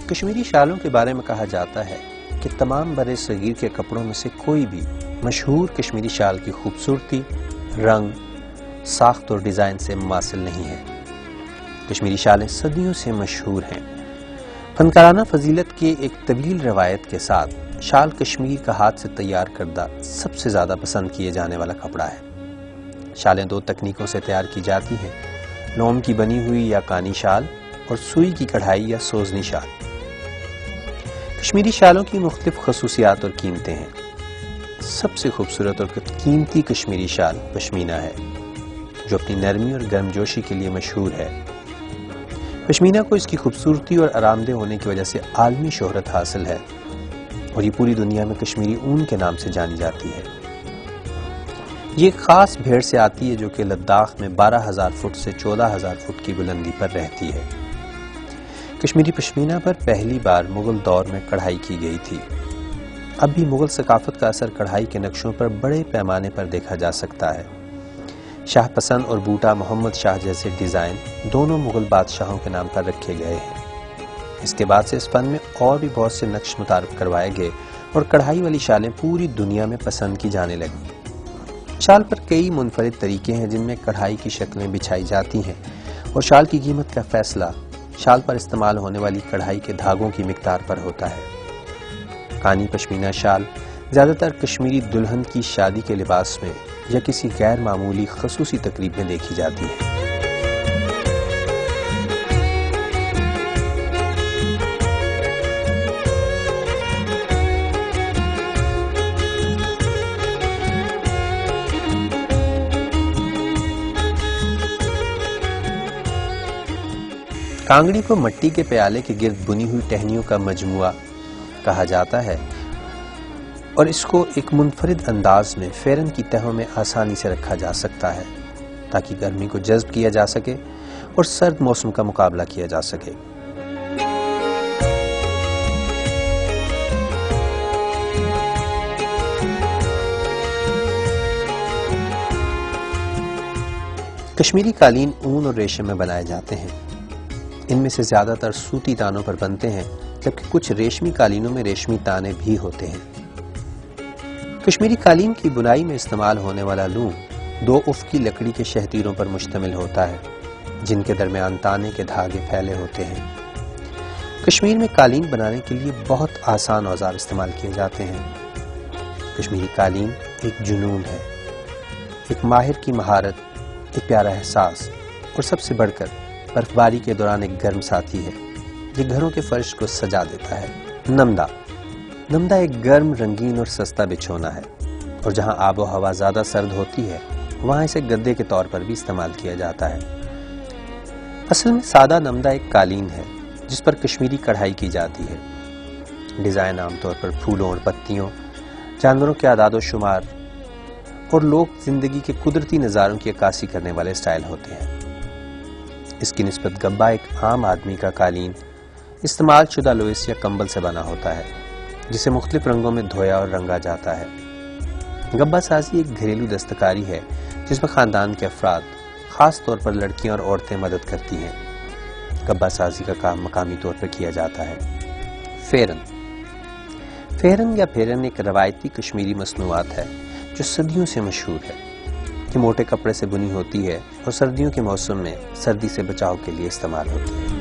کشمیری شالوں کے بارے میں کہا جاتا ہے کہ تمام بر صغیر کے کپڑوں میں سے کوئی بھی مشہور کشمیری شال کی خوبصورتی، رنگ، ساخت اور ڈیزائن سے مماثل نہیں ہے۔ کشمیری شالیں صدیوں سے مشہور ہیں۔ فنکارانہ فضیلت کے ایک طویل روایت کے ساتھ شال کشمیر کا ہاتھ سے تیار کردہ سب سے زیادہ پسند کیے جانے والا کپڑا ہے۔ شالیں دو تکنیکوں سے تیار کی جاتی ہیں: لوم کی بنی ہوئی یا کانی شال اور سوئی کی کڑھائی یا سوزنی شال۔ کشمیری شالوں کی مختلف خصوصیات اور قیمتیں ہیں۔ سب سے خوبصورت اور قیمتی کشمیری شال پشمینہ ہے، جو اپنی نرمی اور گرمجوشی کے لیے مشہور ہے۔ پشمینہ کو اس کی خوبصورتی اور آرام دہ ہونے کی وجہ سے عالمی شہرت حاصل ہے، اور یہ پوری دنیا میں کشمیری اون کے نام سے جانی جاتی ہے۔ یہ ایک خاص بھیڑ سے آتی ہے جو کہ لداخ میں 12,000 فٹ سے 14,000 فٹ کی بلندی پر رہتی ہے۔ کشمیری پشمینہ پر پہلی بار مغل دور میں کڑھائی کی گئی تھی۔ اب بھی مغل ثقافت کا اثر کڑھائی کے نقشوں پر بڑے پیمانے پر دیکھا جا سکتا ہے۔ شاہ پسند اور بوٹا محمد شاہ جیسے ڈیزائن دونوں مغل بادشاہوں کے نام پر رکھے گئے ہیں۔ اس کے بعد سے اس فن میں اور بھی بہت سے نقش متعارف کروائے گئے اور کڑھائی والی شالیں پوری دنیا میں پسند کی جانے لگیں۔ شال پر کئی منفرد طریقے ہیں جن میں کڑھائی کی شکلیں بچھائی جاتی ہیں، اور شال کی قیمت کا فیصلہ شال پر استعمال ہونے والی کڑھائی کے دھاگوں کی مقدار پر ہوتا ہے۔ کانی پشمینہ شال زیادہ تر کشمیری دلہن کی شادی کے لباس میں یا کسی غیر معمولی خصوصی تقریب میں دیکھی جاتی ہے۔ کانگڑی کو مٹی کے پیالے کے گرد بنی ہوئی ٹہنیوں کا مجموعہ کہا جاتا ہے، اور اس کو ایک منفرد انداز میں فیرن کی تہوں میں آسانی سے رکھا جا سکتا ہے تاکہ گرمی کو جذب کیا جا سکے اور سرد موسم کا مقابلہ کیا جا سکے۔ کشمیری قالین اون اور ریشم میں بنائے جاتے ہیں۔ ان میں سے زیادہ تر سوتی تانوں پر بنتے ہیں، جبکہ کچھ ریشمی قالینوں میں ریشمی تانے بھی ہوتے ہیں۔ کشمیری قالین کی بنائی میں استعمال ہونے والا لوم دو افقی لکڑی کے شہتیروں پر مشتمل ہوتا ہے، جن کے درمیان تانے کے دھاگے پھیلے ہوتے ہیں۔ کشمیر میں قالین بنانے کے لیے بہت آسان اوزار استعمال کیے جاتے ہیں۔ کشمیری قالین ایک جنون ہے، ایک ماہر کی مہارت، ایک پیارا احساس، اور سب سے بڑھ کر برف باری کے دوران ایک گرم ساتھی ہے۔ یہ گھروں کے فرش کو سجا دیتا ہے۔ نمدہ ایک گرم، رنگین اور سستا بچھونا ہے، اور جہاں آب و ہوا زیادہ سرد ہوتی ہے وہاں اسے گدے کے طور پر بھی استعمال کیا جاتا ہے۔ اصل میں سادہ نمدہ ایک قالین ہے جس پر کشمیری کڑھائی کی جاتی ہے۔ ڈیزائن عام طور پر پھولوں اور پتیوں، جانوروں کے اعداد و شمار اور لوک زندگی کے قدرتی نظاروں کی عکاسی کرنے والے سٹائل ہوتے ہیں۔ اس کی نسبت گبا ایک عام آدمی کا قالین استعمال شدہ لوئس یا کمبل سے بنا ہوتا ہے، جسے مختلف رنگوں میں دھویا اور رنگا جاتا ہے۔ گبا سازی ایک گھریلو دستکاری ہے جس میں خاندان کے افراد، خاص طور پر لڑکیاں اور عورتیں مدد کرتی ہیں۔ گبا سازی کا کام مقامی طور پر کیا جاتا ہے۔ فیرن یا پھیرن ایک روایتی کشمیری مصنوعات ہے جو صدیوں سے مشہور ہے۔ یہ موٹے کپڑے سے بنی ہوتی ہے اور سردیوں کے موسم میں سردی سے بچاؤ کے لیے استعمال ہوتی ہے۔